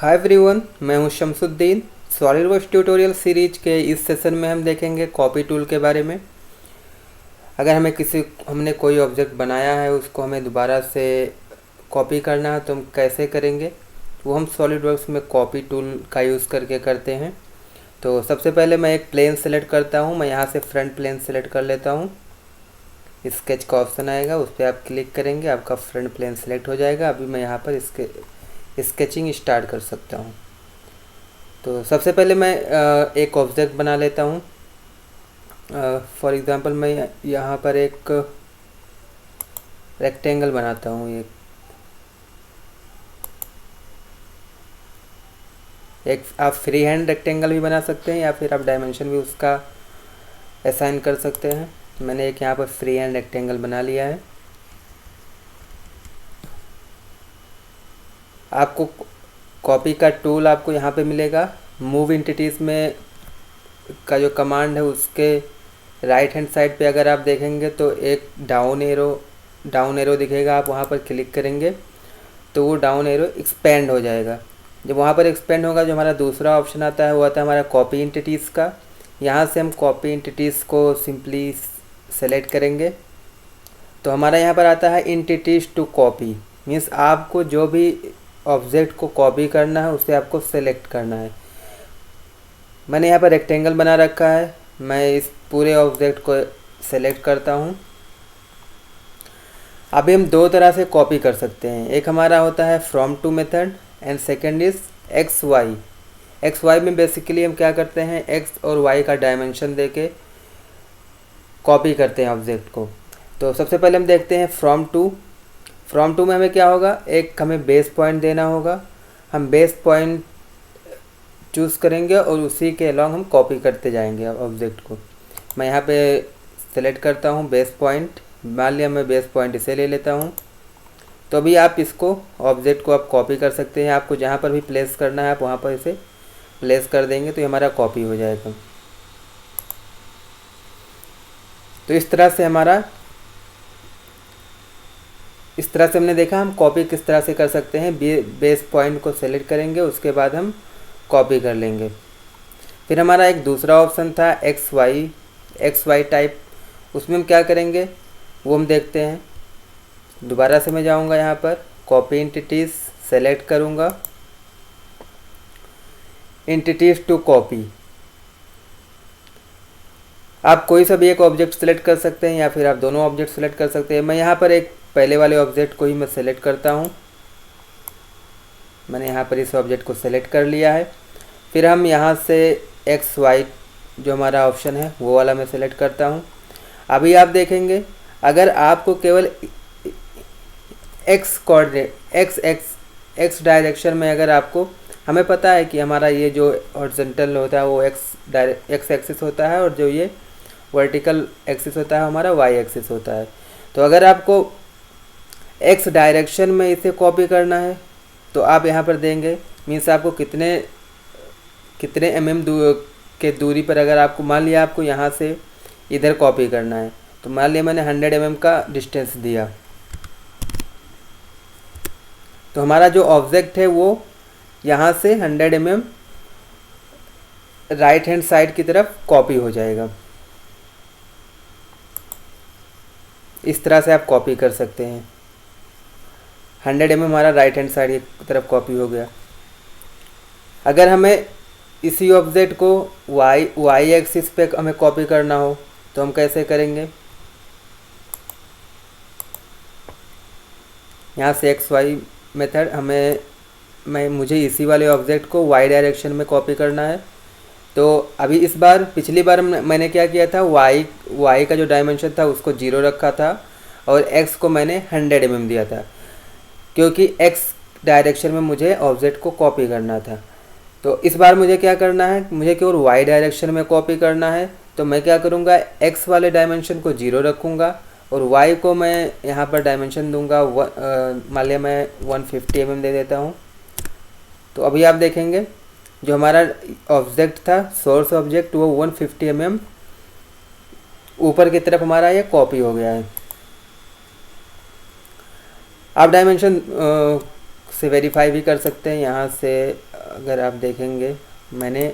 Hi everyone, मैं हूं Shamsuddin. SolidWorks tutorial series के इस सेशन में हम देखेंगे कॉपी टूल के बारे में। अगर हमने कोई ऑब्जेक्ट बनाया है, उसको हमें दोबारा से कॉपी करना है तो हम कैसे करेंगे, वो हम सॉलिडवर्क्स में कॉपी टूल का यूज़ करके करते हैं। तो सबसे पहले मैं एक प्लेन सेलेक्ट करता हूँ। मैं यहाँ से फ्रंट प्लेन सेलेक्ट कर लेता हूँ। स्केच का ऑप्शन आएगा, उस पर आप क्लिक करेंगे, आपका फ्रंट प्लेन सेलेक्ट हो जाएगा। अभी मैं यहाँ पर स्केचिंग स्टार्ट कर सकता हूँ। तो सबसे पहले मैं एक ऑब्जेक्ट बना लेता हूँ। फॉर एग्ज़ाम्पल मैं यहाँ पर एक रेक्टेंगल बनाता हूँ। एक आप फ्री हैंड रेक्टेंगल भी बना सकते हैं या फिर आप डायमेंशन भी उसका असाइन कर सकते हैं। मैंने एक यहाँ पर फ्री हैंड रेक्टेंगल बना लिया है। आपको कॉपी का टूल आपको यहाँ पे मिलेगा। मूव एंटिटीज़ में का जो कमांड है, उसके राइट हैंड साइड पे अगर आप देखेंगे तो एक डाउन एरो दिखेगा। आप वहाँ पर क्लिक करेंगे तो वो डाउन एरो एक्सपेंड हो जाएगा। जब वहाँ पर एक्सपेंड होगा, जो हमारा दूसरा ऑप्शन आता है वो आता है हमारा कॉपी एंटिटीज़ का। यहाँ से हम कॉपी एंटिटीज़ को सिंपली सेलेक्ट करेंगे तो हमारा यहाँ पर आता है एंटिटीज़ टू कॉपी। मीन्स आपको जो भी ऑब्जेक्ट को कॉपी करना है उसे आपको सेलेक्ट करना है। मैंने यहाँ पर रेक्टेंगल बना रखा है। मैं इस पूरे ऑब्जेक्ट को सेलेक्ट करता हूँ। अभी हम दो तरह से कॉपी कर सकते हैं। एक हमारा होता है from two method and second is X Y में बेसिकली हम क्या करते हैं, एक्स और वाई का डायमेंशन देके कॉपी करते हैं ऑब्जेक्ट को। तो सबसे पहले हम देखते हैं फ्रॉम टू में हमें क्या होगा, एक हमें बेस पॉइंट देना होगा। हम बेस पॉइंट चूज़ करेंगे और उसी के अलॉन्ग हम कॉपी करते जाएंगे ऑब्जेक्ट को। मैं यहाँ पे सेलेक्ट करता हूँ बेस पॉइंट। मान लिया मैं बेस पॉइंट इसे ले लेता हूँ। तो अभी आप इसको ऑब्जेक्ट को आप कॉपी कर सकते हैं। आपको जहाँ पर भी प्लेस करना है आप वहाँ पर इसे प्लेस कर देंगे तो ये हमारा कॉपी हो जाएगा। तो इस तरह से हमने देखा हम कॉपी किस तरह से कर सकते हैं। बेस पॉइंट को सेलेक्ट करेंगे, उसके बाद हम कॉपी कर लेंगे। फिर हमारा एक दूसरा ऑप्शन था एक्स वाई टाइप। उसमें हम क्या करेंगे वो हम देखते हैं। दोबारा से मैं जाऊंगा यहाँ पर कॉपी एंटिटीज़ सेलेक्ट करूँगा, एंटिटीज़ टू कॉपी। आप कोई सा भी एक ऑब्जेक्ट सेलेक्ट कर सकते हैं या फिर आप दोनों ऑब्जेक्ट सेलेक्ट कर सकते हैं। मैं यहाँ पर एक पहले वाले ऑब्जेक्ट को ही मैं सेलेक्ट करता हूँ। मैंने यहाँ पर इस ऑब्जेक्ट को सेलेक्ट कर लिया है। फिर हम यहाँ से एक्स वाई जो हमारा ऑप्शन है वो वाला मैं सेलेक्ट करता हूँ। अभी आप देखेंगे अगर आपको केवल एक्स कोऑर्डिनेट एक्स डायरेक्शन में, अगर आपको हमें पता है कि हमारा ये जो हॉरिजॉन्टल होता है वो एक्स एक्सिस होता है और जो ये वर्टिकल एक्सिस होता है हमारा वाई एक्सिस होता है। तो अगर आपको एक्स डायरेक्शन में इसे कॉपी करना है तो आप यहाँ पर देंगे। मीन्स आपको कितने mm के दूरी पर, अगर आपको मान लिया आपको यहाँ से इधर कॉपी करना है तो मान लिया मैंने 100 mm का डिस्टेंस दिया, तो हमारा जो ऑब्जेक्ट है वो यहाँ से 100 mm राइट हैंड साइड की तरफ कॉपी हो जाएगा। इस तरह से आप कॉपी कर सकते हैं। 100 mm हमारा राइट हैंड साइड की तरफ कॉपी हो गया। अगर हमें इसी ऑब्जेक्ट को वाई एक्सिस पे हमें कॉपी करना हो तो हम कैसे करेंगे। यहाँ से एक्स वाई मेथड मुझे इसी वाले ऑब्जेक्ट को वाई डायरेक्शन में कॉपी करना है। तो अभी इस बार पिछली बार मैंने क्या किया था, वाई का जो डायमेंशन था उसको 0 रखा था और एक्स को मैंने 100 mm दिया था, क्योंकि एक्स डायरेक्शन में मुझे ऑब्जेक्ट को कॉपी करना था। तो इस बार मुझे क्या करना है, मुझे केवल वाई डायरेक्शन में कॉपी करना है। तो मैं क्या करूँगा, एक्स वाले डायमेंशन को 0 रखूँगा और वाई को मैं यहाँ पर डायमेंशन दूँगा, मान लिया मैं 150 mm दे देता हूँ। तो अभी आप देखेंगे जो हमारा ऑब्जेक्ट था, सोर्स ऑब्जेक्ट, वो 150 mm ऊपर की तरफ हमारा ये कॉपी हो गया है। आप डायमेंशन से वेरीफाई भी कर सकते हैं। यहाँ से अगर आप देखेंगे मैंने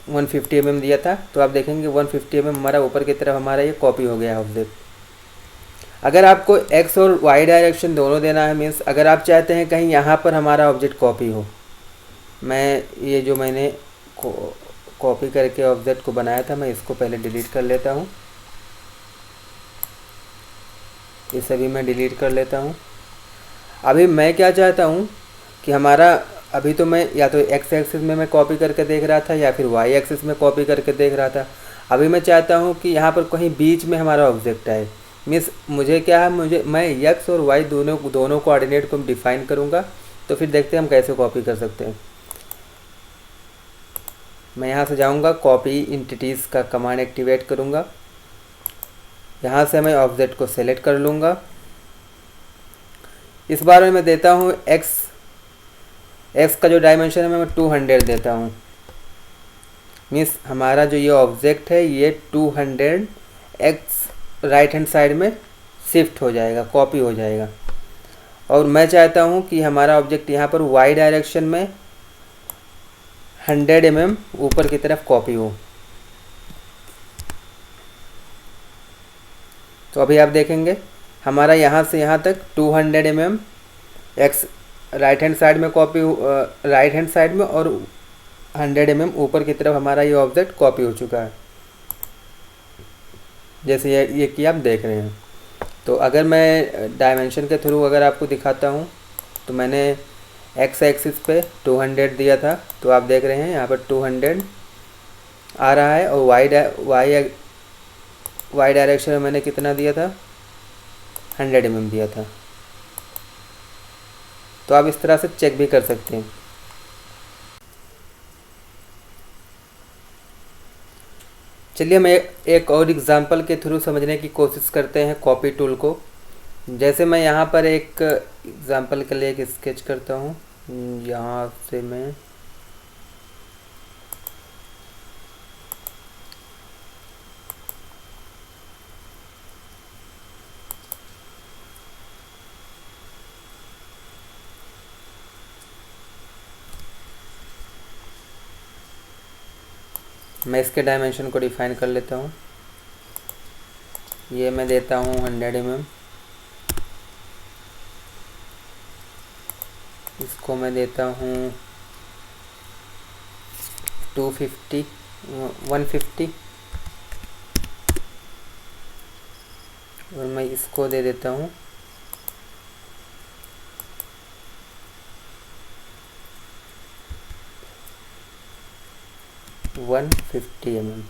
150 mm दिया था, तो आप देखेंगे 150 mm हमारा ऊपर की तरफ हमारा ये कॉपी हो गया ऑब्जेक्ट। अगर आपको एक्स और वाई डायरेक्शन दोनों देना है, मीन्स अगर आप चाहते हैं कहीं यहाँ पर हमारा ऑब्जेक्ट कॉपी हो, मैं ये जो मैंने कॉपी करके ऑब्जेक्ट को बनाया था, मैं इसको पहले डिलीट कर लेता हूँ। ये सभी मैं डिलीट कर लेता हूँ। अभी मैं क्या चाहता हूँ कि हमारा, अभी तो मैं या तो एक्स एक्सिस में मैं कॉपी करके देख रहा था या फिर वाई एक्सिस में कॉपी करके देख रहा था। अभी मैं चाहता हूँ कि यहाँ पर कहीं बीच में हमारा ऑब्जेक्ट आए। मीन्स मुझे क्या है, मैं एक्स और वाई दोनों कोऑर्डिनेट को डिफाइन करूँगा। तो फिर देखते हैं हम कैसे कॉपी कर सकते हैं। मैं यहाँ से जाऊँगा, कॉपी इंटिटीज़ का कमांड एक्टिवेट करूँगा। यहाँ से मैं ऑब्जेक्ट को सेलेक्ट कर लूँगा। इस बार में मैं देता हूँ एक्स का जो डायमेंशन है मैं 200 देता हूँ। मीन्स हमारा जो ये ऑब्जेक्ट है ये 200 एक्स राइट हैंड साइड में शिफ्ट हो जाएगा, कॉपी हो जाएगा। और मैं चाहता हूँ कि हमारा ऑब्जेक्ट यहाँ पर वाई डायरेक्शन में 100 mm ऊपर की तरफ कॉपी हो। तो अभी आप देखेंगे हमारा यहाँ से यहाँ तक 200 mm x right hand side में कॉपी, राइट हैंड साइड में, और 100 mm ऊपर की तरफ हमारा ये ऑब्जेक्ट कॉपी हो चुका है, जैसे ये कि आप देख रहे हैं। तो अगर मैं डायमेंशन के थ्रू अगर आपको दिखाता हूँ, तो मैंने एक्स एक्सिस पे 200 दिया था, तो आप देख रहे हैं यहाँ पर 200 आ रहा है। और वाई डायरेक्शन में मैंने कितना दिया था, 100 mm दिया था। तो आप इस तरह से चेक भी कर सकते हैं। चलिए हम एक और एग्ज़ाम्पल के थ्रू समझने की कोशिश करते हैं कॉपी टूल को। जैसे मैं यहाँ पर एक एग्ज़ाम्पल के लिए एक स्केच करता हूँ। यहाँ से मैं इसके डायमेंशन को डिफाइन कर लेता हूँ। ये मैं देता हूँ 100 mm, इसको मैं देता हूँ 150, और मैं इसको दे देता हूँ 150 mm।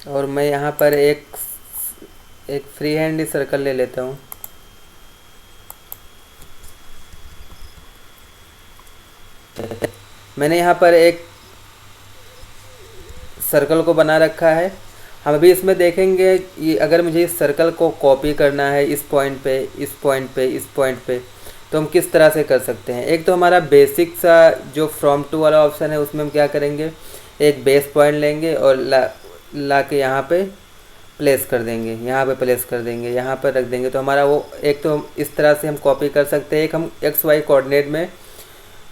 और मैं यहाँ पर एक फ्री हैंड सर्कल ले लेता हूँ। मैंने यहाँ पर एक सर्कल को बना रखा है। हम अभी इसमें देखेंगे ये, अगर मुझे इस सर्कल को कॉपी करना है इस पॉइंट पे, इस पॉइंट पे, इस पॉइंट पे, तो हम किस तरह से कर सकते हैं। एक तो हमारा बेसिक सा जो फ्रॉम टू वाला ऑप्शन है, उसमें हम क्या करेंगे, एक बेस पॉइंट लेंगे और ला के यहाँ पे प्लेस कर देंगे, यहाँ पे प्लेस कर देंगे, यहाँ पर रख देंगे। तो हमारा वो एक तो इस तरह से हम कॉपी कर सकते हैं। एक हम एक्स वाई कोऑर्डिनेट में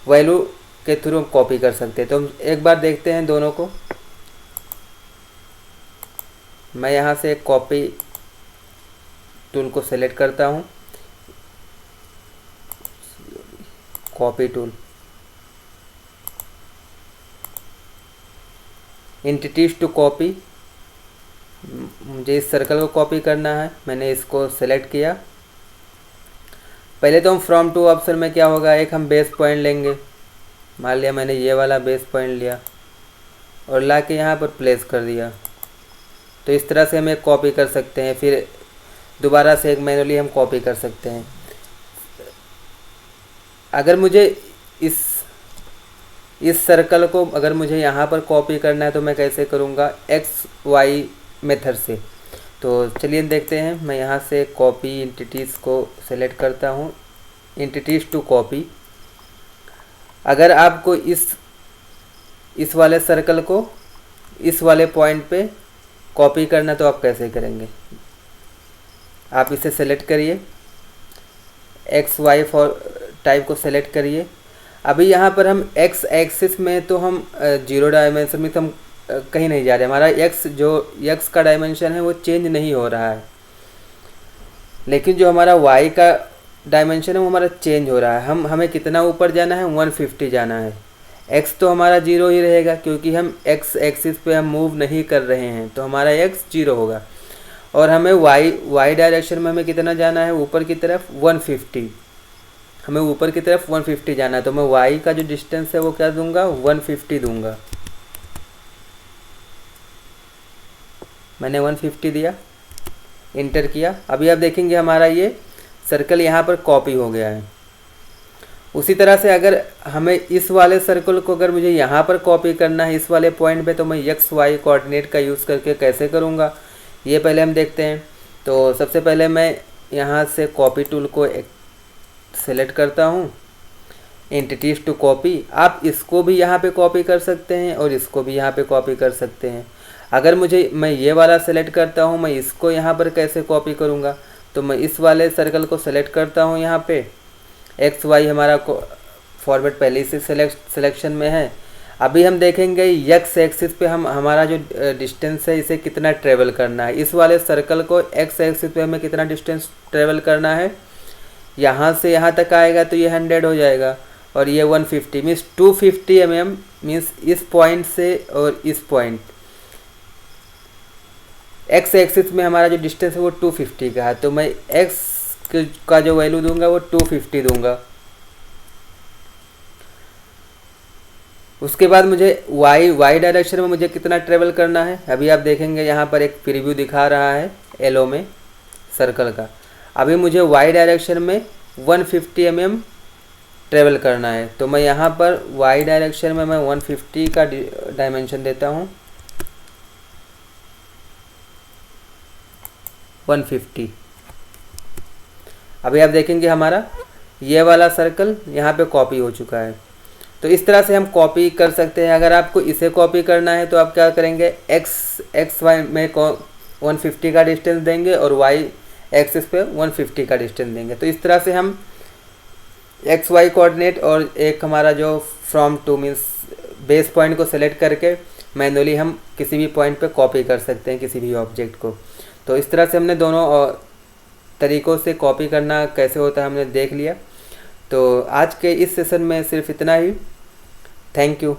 वैल्यू के थ्रू हम कॉपी कर सकते हैं। तो हम एक बार देखते हैं दोनों को। मैं यहाँ से एक कॉपी टूल को सेलेक्ट करता हूँ, copy tool, entities to copy. मुझे इस सर्कल को कॉपी करना है, मैंने इसको सेलेक्ट किया। पहले तो हम फ्रॉम टू ऑप्शन में क्या होगा, एक हम बेस पॉइंट लेंगे। मान लिया मैंने ये वाला बेस पॉइंट लिया और ला के यहाँ पर प्लेस कर दिया। तो इस तरह से हम एक कॉपी कर सकते हैं। फिर दोबारा से एक मैनुअली हम कॉपी कर सकते हैं। अगर मुझे इस सर्कल को अगर मुझे यहाँ पर कॉपी करना है तो मैं कैसे करूँगा, एक्स वाई मेथड से। तो चलिए देखते हैं। मैं यहाँ से कॉपी एंटिटीज़ को सेलेक्ट करता हूँ, एंटिटीज़ टू कॉपी। अगर आपको इस वाले सर्कल को इस वाले पॉइंट पे कॉपी करना तो आप कैसे करेंगे, आप इसे सेलेक्ट करिए, एक्स वाई फॉर टाइप को सेलेक्ट करिए। अभी यहाँ पर हम एक्स एक्सिस में तो हम जीरो डायमेंशन में तो हम कहीं नहीं जा रहे, हमारा एक्स का डायमेंशन है वो चेंज नहीं हो रहा है, लेकिन जो हमारा वाई का डायमेंशन है वो हमारा चेंज हो रहा है। हमें कितना ऊपर जाना है, 150 जाना है। एक्स तो हमारा जीरो ही रहेगा क्योंकि हम एक्स एक्सिस पे हम मूव नहीं कर रहे हैं, तो हमारा एक्स जीरो होगा। और हमें वाई डायरेक्शन में हमें कितना जाना है, ऊपर की तरफ 150, हमें ऊपर की तरफ 150 जाना है। तो मैं वाई का जो डिस्टेंस है वो क्या दूंगा, 150 दूंगा। मैंने 150 दिया, इंटर किया। अभी आप देखेंगे हमारा ये सर्कल यहाँ पर कॉपी हो गया है। उसी तरह से अगर हमें इस वाले सर्कल को अगर मुझे यहाँ पर कॉपी करना है इस वाले पॉइंट पे, तो मैं एक्स वाई कोऑर्डिनेट का यूज़ करके कैसे करूँगा ये पहले हम देखते हैं। तो सबसे पहले मैं यहाँ से कॉपी टूल को सेलेक्ट करता हूँ, एंटिटीज टू कॉपी। आप इसको भी यहाँ पे कॉपी कर सकते हैं और इसको भी यहाँ पे कॉपी कर सकते हैं। अगर मैं ये वाला सेलेक्ट करता हूँ, मैं इसको यहाँ पर कैसे कॉपी करूँगा, तो मैं इस वाले सर्कल को सेलेक्ट करता हूँ। यहाँ पे एक्स वाई हमारा फॉर्मेट पहले से सिलेक्शन में है। अभी हम देखेंगे एक्स एक्सिस पे हमारा जो डिस्टेंस है इसे कितना ट्रेवल करना है। इस वाले सर्कल को एक्स एक्सिस पे हमें कितना डिस्टेंस ट्रेवल करना है, यहाँ से यहाँ तक आएगा तो ये 100 हो जाएगा, और ये 150 मीन्स 250 mm मीन्स इस पॉइंट से और इस पॉइंट एक्स एक्सिस में हमारा जो डिस्टेंस है वो 250 का है। तो मैं एक्स का जो वैल्यू दूंगा वो 250 दूंगा। उसके बाद मुझे वाई डायरेक्शन में मुझे कितना ट्रेवल करना है, अभी आप देखेंगे यहाँ पर एक प्रीव्यू दिखा रहा है येलो में सर्कल का। अभी मुझे वाई डायरेक्शन में 150 mm ट्रेवल करना है, तो मैं यहाँ पर वाई डायरेक्शन में मैं 150 का डायमेंशन देता हूँ, 150। अभी आप देखेंगे हमारा ये वाला सर्कल यहाँ पे कॉपी हो चुका है। तो इस तरह से हम कॉपी कर सकते हैं। अगर आपको इसे कॉपी करना है तो आप क्या करेंगे, एक्स वाई में 150 का डिस्टेंस देंगे और वाई एक्सिस पे 150 का डिस्टेंस देंगे। तो इस तरह से हम एक्स वाई कोऑर्डिनेट और एक हमारा जो from two means base point को सेलेक्ट करके मैनुअली हम किसी भी पॉइंट पे कॉपी कर सकते हैं किसी भी ऑब्जेक्ट को। तो इस तरह से हमने दोनों तरीक़ों से कॉपी करना कैसे होता है हमने देख लिया। तो आज के इस सेशन में सिर्फ इतना ही। Thank you.